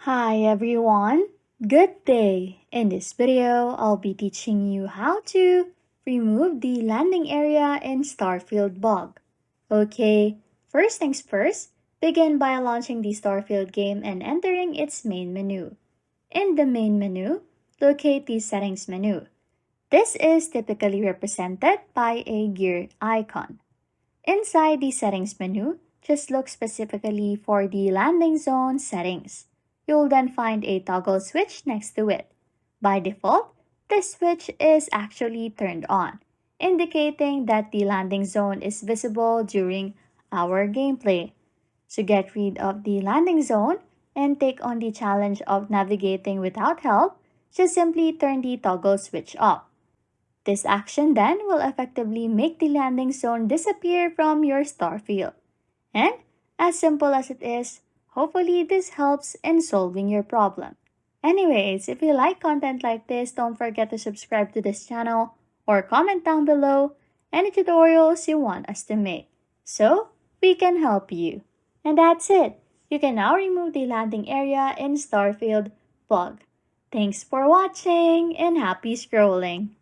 Hi everyone, good day! In this video, I'll be teaching you how to remove the landing area in Starfield bug. Okay, first things first, begin by launching the Starfield game and entering its main menu. In the main menu, locate the settings menu. This is typically represented by a gear icon. Inside the settings menu, just look specifically for the landing zone settings. You'll then find a toggle switch next to it. By default, this switch is actually turned on, indicating that the landing zone is visible during our gameplay. To get rid of the landing zone and take on the challenge of navigating without help, just simply turn the toggle switch off. This action then will effectively make the landing zone disappear from your starfield. And as simple as it is, hopefully this helps in solving your problem. Anyways, if you like content like this, don't forget to subscribe to this channel or comment down below any tutorials you want us to make so we can help you. And that's it. You can now remove the landing area in Starfield bug. Thanks for watching and happy scrolling.